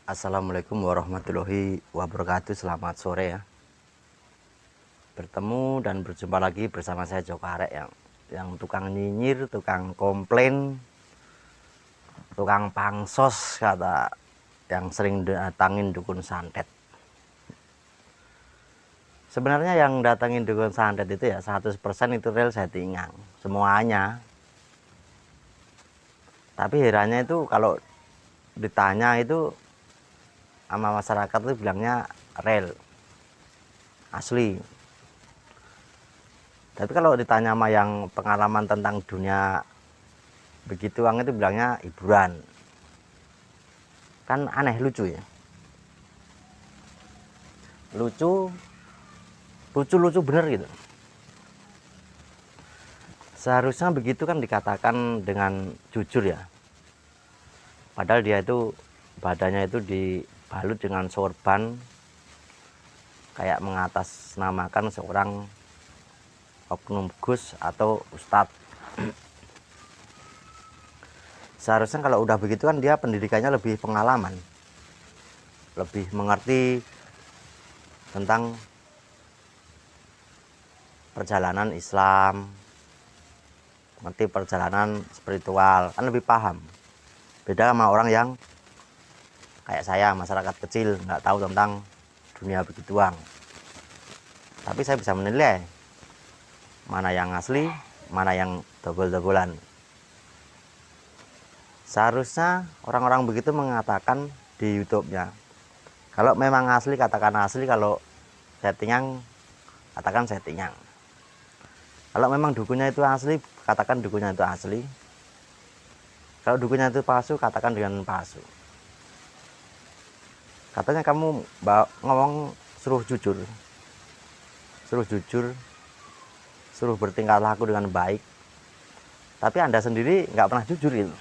Assalamualaikum warahmatullahi wabarakatuh. Selamat sore ya. Bertemu dan berjumpa lagi bersama saya Joko Arek yang tukang nyinyir, tukang komplain, tukang pangsos kata yang sering datangin dukun santet. Sebenarnya yang datangin dukun santet itu ya 100% itu real settingan semuanya. Tapi herannya itu kalau ditanya itu sama masyarakat itu bilangnya real, asli. Tapi kalau ditanya sama yang pengalaman tentang dunia begituan itu bilangnya hiburan. Kan aneh, lucu ya. Lucu bener gitu. Seharusnya begitu kan dikatakan dengan jujur ya. Padahal dia itu badannya itu dibalut dengan sorban, kayak mengatasnamakan seorang oknum gus atau ustadz. Seharusnya kalau udah begitu kan dia pendidikannya lebih pengalaman, lebih mengerti tentang perjalanan Islam, mengerti perjalanan spiritual, kan lebih paham. Beda sama orang yang kayak saya, masyarakat kecil, nggak tahu tentang dunia begituan. Tapi saya bisa menilai mana yang asli, mana yang dobol-dobolan. Seharusnya orang-orang begitu mengatakan di YouTube-nya. Kalau memang asli, katakan asli. Kalau settingan, katakan settingan. Kalau memang dukunnya itu asli, katakan dukunnya itu asli. Kalau dukunnya itu palsu, katakan dengan palsu. Katanya kamu ngomong suruh jujur, suruh bertingkah laku dengan baik. Tapi Anda sendiri nggak pernah jujur itu.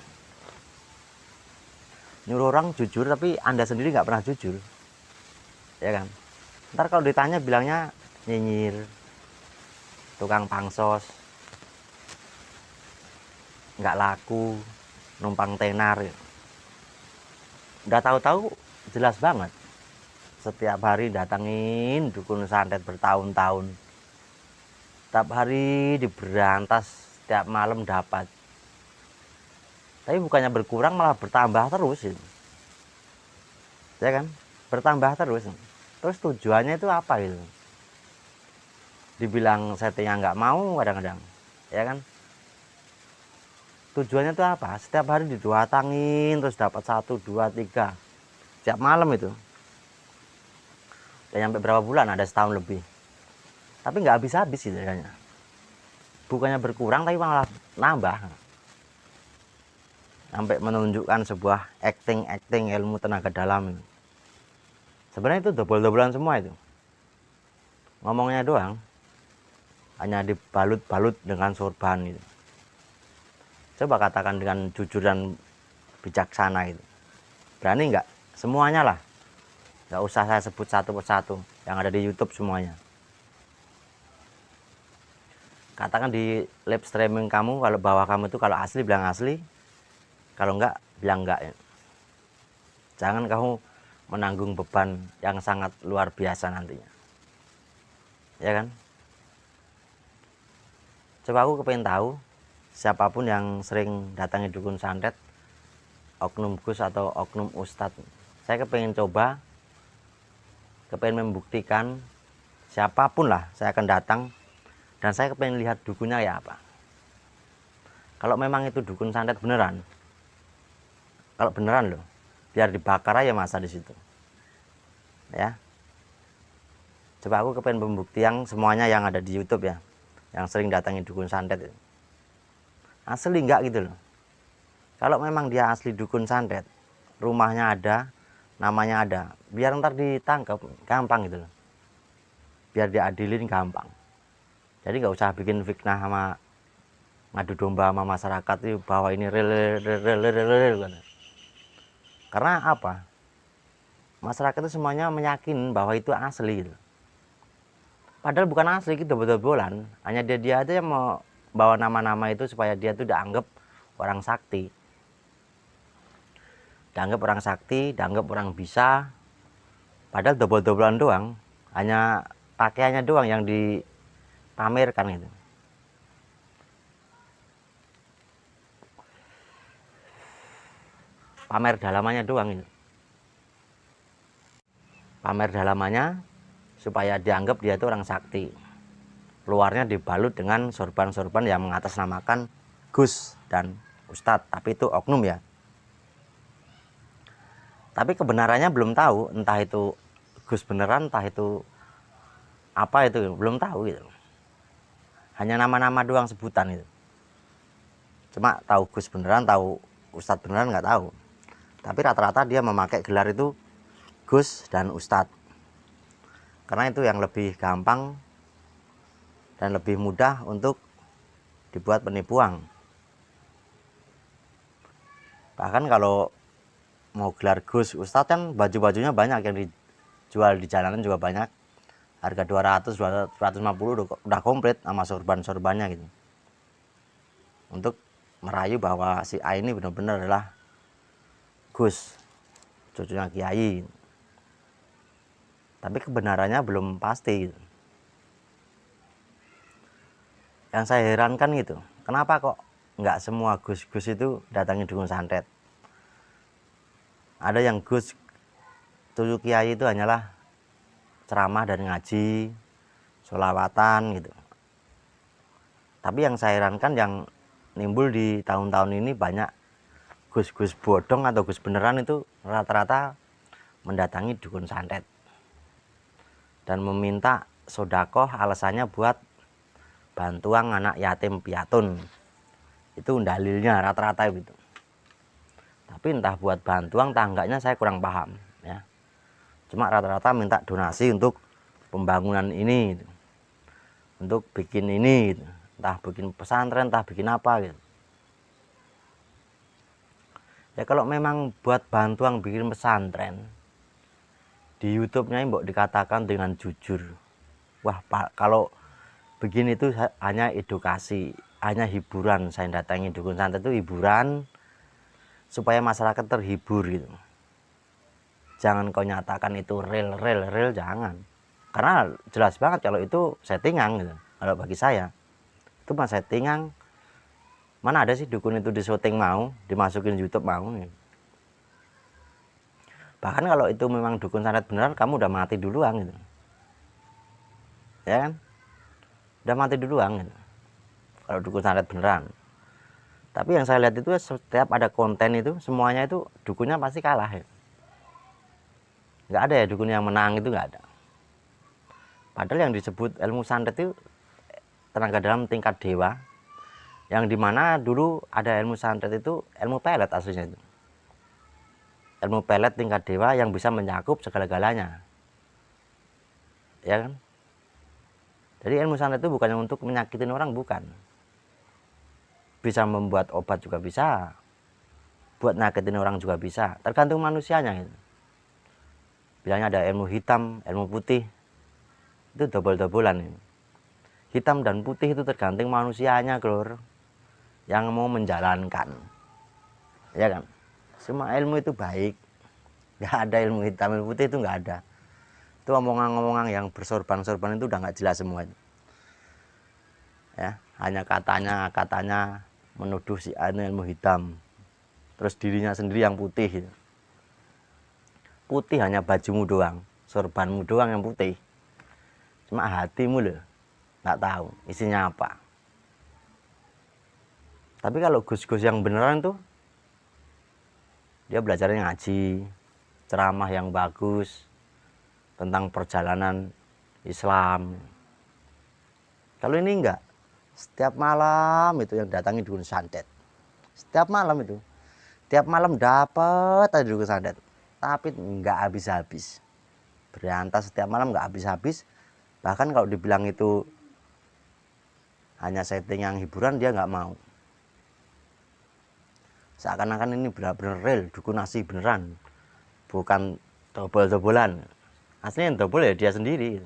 Nyuruh orang jujur, tapi Anda sendiri nggak pernah jujur, ya kan? Ntar kalau ditanya bilangnya nyinyir, tukang pangsos, nggak laku, numpang tenar. Udah tahu-tahu jelas banget. Setiap hari datangin dukun santet bertahun-tahun. Setiap hari diberantas, setiap malam dapat. Tapi bukannya berkurang, malah bertambah terus itu. Ya kan? Bertambah terus. Terus tujuannya itu apa itu? Dibilang settingnya nggak mau kadang-kadang, ya kan? Tujuannya itu apa? Setiap hari didatangin terus dapat 1, 2, 3 setiap malam itu. Udah nyampe berapa bulan? Ada setahun lebih. Tapi nggak habis-habis itu kayaknya. Bukannya berkurang tapi malah nambah. Sampai menunjukkan sebuah acting ilmu tenaga dalam itu. Sebenarnya itu dobol-dobolan semua itu. Ngomongnya doang. Hanya dibalut-balut dengan sorban itu. Coba katakan dengan jujur dan bijaksana itu. Berani nggak? Semuanya lah. Nggak usah saya sebut satu persatu. Yang ada di YouTube semuanya. Katakan di live streaming kamu, kalau bahwa kamu itu kalau asli bilang asli. Kalau enggak, bilang enggak. Jangan kamu menanggung beban yang sangat luar biasa nantinya. Ya kan? Coba aku kepengen tahu, siapapun yang sering datangi dukun santet, oknum gus atau oknum ustadz. Saya kepengen coba, kepengen membuktikan, siapapun lah saya akan datang, dan saya kepengen lihat dukunnya ya apa. Kalau memang itu dukun santet beneran, kalau beneran loh, biar dibakar aja masa di situ. Ya. Coba aku kepengen pembuktian semuanya yang ada di YouTube ya, yang sering datangin dukun santet itu. Asli enggak gitu loh. Kalau memang dia asli dukun santet, rumahnya ada, namanya ada, biar ntar ditangkap gampang gitu loh. Biar diadilin gampang. Jadi nggak usah bikin fitnah sama ngadu domba sama masyarakat itu bahwa ini real. Karena apa? Masyarakat itu semuanya meyakin bahwa itu asli gitu. Padahal bukan asli, gitu betul-betulan. Hanya dia aja yang mau bawa nama-nama itu supaya dia tuh dianggap orang sakti. dianggap orang sakti, dianggap orang bisa, padahal dobel-dobelan doang, hanya pakaiannya doang yang dipamerkan itu. Pamer dalamannya doang itu. Pamer dalamannya supaya dianggap dia itu orang sakti. Luarnya dibalut dengan sorban-sorban yang mengatasnamakan Gus dan Ustadz, tapi itu oknum ya. Tapi kebenarannya belum tahu, entah itu Gus beneran, entah itu apa itu, belum tahu gitu. Hanya nama-nama doang sebutan itu. Cuma tahu Gus beneran, tahu Ustadz beneran nggak tahu. Tapi rata-rata dia memakai gelar itu Gus dan Ustadz. Karena itu yang lebih gampang dan lebih mudah untuk dibuat penipuan. Bahkan kalau mau gelar Gus Ustadz kan baju-bajunya banyak yang dijual di jalanan juga banyak. Harga 200, 250 udah komplit sama sorban-sorbannya gitu. Untuk merayu bahwa si A ini benar-benar adalah Gus, cucunya Kiai. Tapi kebenarannya belum pasti gitu. Yang saya herankan gitu, kenapa kok nggak semua Gus-Gus itu datangi dukun santet? Ada yang Gus cucu Kiai itu hanyalah ceramah dan ngaji, sholawatan gitu. Tapi yang saya herankan yang nimbul di tahun-tahun ini banyak Gus-Gus bodong atau Gus beneran itu rata-rata mendatangi dukun santet dan meminta sodakoh, alasannya buat bantuan anak yatim piatun. Itu dalilnya rata-rata gitu. Tapi entah buat bantuan tangganya saya kurang paham ya. Cuma rata-rata minta donasi untuk pembangunan ini gitu. Untuk bikin ini gitu. Entah bikin pesantren, entah bikin apa gitu. Ya kalau memang buat bantuan bikin pesantren, di YouTube-nya mbok dikatakan dengan jujur. Wah, Pak, kalau begini itu hanya edukasi, hanya hiburan. Saya datangi dukun santet itu hiburan supaya masyarakat terhibur gitu. Jangan kau nyatakan itu real, jangan. Karena jelas banget kalau itu settingan gitu. Kalau bagi saya itu mah settingan. Mana ada sih dukun itu di syuting mau, dimasukin YouTube mau gitu. Bahkan kalau itu memang dukun santet beneran, kamu udah mati duluan gitu. Ya kan? Udah mati duluan gitu. Kalau dukun santet beneran. Tapi yang saya lihat itu setiap ada konten itu semuanya itu dukunnya pasti kalah ya. Nggak ada ya dukun yang menang, itu nggak ada. Padahal yang disebut ilmu santet itu tenaga dalam tingkat dewa, yang dimana dulu ada ilmu santet itu ilmu pelet aslinya itu. Ilmu pelet tingkat dewa yang bisa mencakup segala-galanya. Ya kan? Jadi ilmu santet itu bukannya untuk menyakitin orang, bukan. Bisa membuat obat juga bisa. Buat nyakitin orang juga bisa. Tergantung manusianya gitu. Bilangnya ada ilmu hitam, ilmu putih. Itu double-doublean ini. Hitam dan putih itu tergantung manusianya, Glor. Yang mau menjalankan. Ya kan? Semua ilmu itu baik. Nggak ada ilmu hitam, ilmu putih itu nggak ada. Itu omongan-omongan yang bersorban-sorban itu udah nggak jelas semua itu. Ya, hanya katanya menuduh si A ilmu hitam. Terus dirinya sendiri yang putih gitu. Putih hanya bajumu doang, sorbanmu doang yang putih. Cuma hatimu loh, nggak tahu isinya apa. Tapi kalau gus-gus yang beneran tuh, dia belajarnya ngaji, ceramah yang bagus tentang perjalanan Islam. Kalau ini enggak, setiap malam itu yang datangi dukun santet. Setiap malam itu, tiap malam dapat aja dukun santet, tapi enggak habis-habis. Berantas setiap malam enggak habis-habis. Bahkan kalau dibilang itu hanya setting yang hiburan, dia nggak mau. Seakan-akan ini benar-benar real, dukun asli beneran, bukan dobel-dobelan. Aslinya yang dobel ya dia sendiri.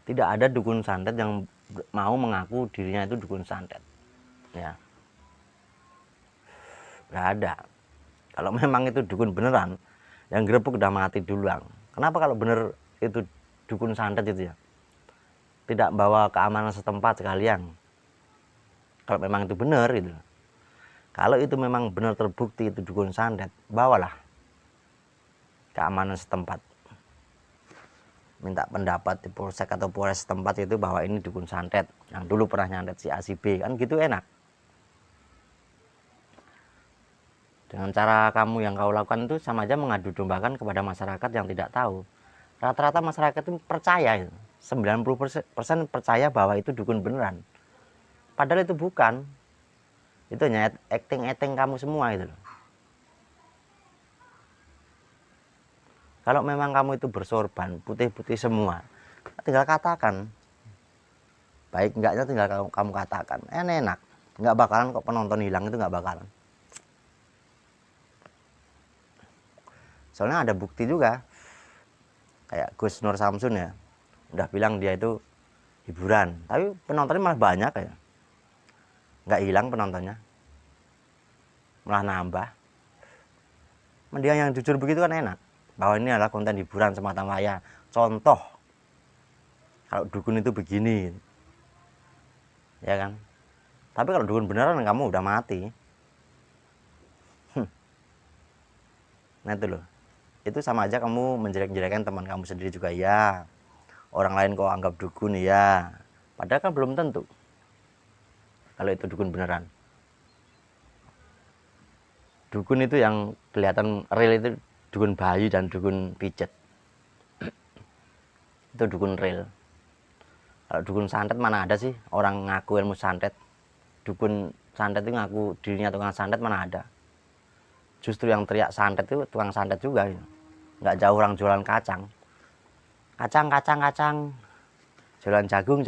Tidak ada dukun santet yang mau mengaku dirinya itu dukun santet. Ya, nggak ada. Kalau memang itu dukun beneran, yang grebek udah mati duluan. Kenapa kalau bener itu dukun santet itu ya? Tidak bawa keamanan setempat sekalian. Kalau memang itu benar gitu. Kalau itu memang benar terbukti itu dukun santet, bawalah keamanan setempat. Minta pendapat di polsek atau polres setempat itu bahwa ini dukun santet yang dulu pernah nyantet si A si B, kan gitu enak. Dengan cara kamu yang kau lakukan itu sama aja mengadu dombakan kepada masyarakat yang tidak tahu. Rata-rata masyarakat itu percaya, 90% percaya bahwa itu dukun beneran. Padahal itu bukan. Itu hanya acting kamu semua itu loh. Kalau memang kamu itu bersorban, putih-putih semua, tinggal katakan. Baik enggaknya tinggal kamu katakan. Enak. Enggak bakalan kok penonton hilang, itu enggak bakalan. Soalnya ada bukti juga. Kayak Gus Nur Samsun ya. Udah bilang dia itu hiburan, tapi penontonnya malah banyak ya. Enggak hilang penontonnya. Malah nambah. Dia yang jujur begitu kan enak. Bahwa ini adalah konten hiburan semata-mata. Contoh, kalau dukun itu begini, ya kan? Tapi kalau dukun beneran kamu udah mati. Nah itu loh. Itu sama aja kamu menjelek-jelekan teman kamu sendiri juga ya. Orang lain kok anggap dukun ya. Padahal kan belum tentu. Kalau itu dukun beneran. Dukun itu yang kelihatan real itu dukun bayi dan dukun pijet. Itu dukun real. Kalau dukun santet mana ada sih orang ngaku ilmu santet. Dukun santet itu ngaku dirinya tukang santet mana ada. Justru yang teriak santet itu tukang santet juga ya. Nggak jauh orang jualan kacang. Kacang. Jualan jagung.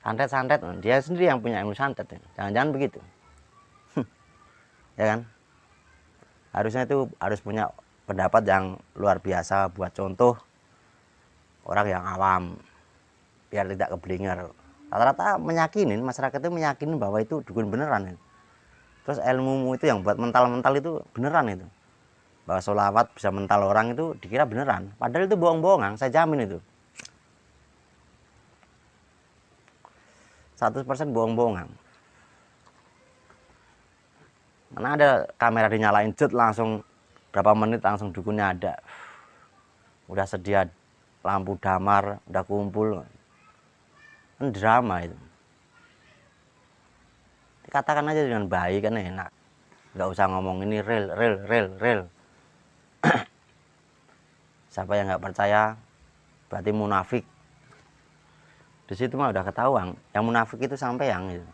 Santet. Dia sendiri yang punya ilmu santet. Jangan-jangan begitu. Ya kan? Harusnya itu harus punya pendapat yang luar biasa buat contoh orang yang awam. Biar tidak keblinger. Rata-rata meyakinin, masyarakat itu meyakinin bahwa itu dukun beneran. Terus ilmumu itu yang buat mental-mental itu beneran itu. Bahwa sholawat bisa mental orang itu dikira beneran. Padahal itu bohong-bohongan, saya jamin itu. 100% bohong-bohongan. Mana ada kamera dinyalain jet langsung berapa menit langsung dukunnya ada. Udah sedia lampu damar, udah kumpul. Kan drama itu. Dikatakan aja dengan baik kan enak. Nggak usah ngomong ini real. Siapa yang nggak percaya berarti munafik. Di situ mah udah ketahuan. Yang munafik itu sampai yang itu.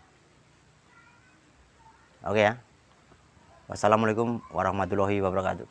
Oke ya. Wassalamualaikum warahmatullahi wabarakatuh.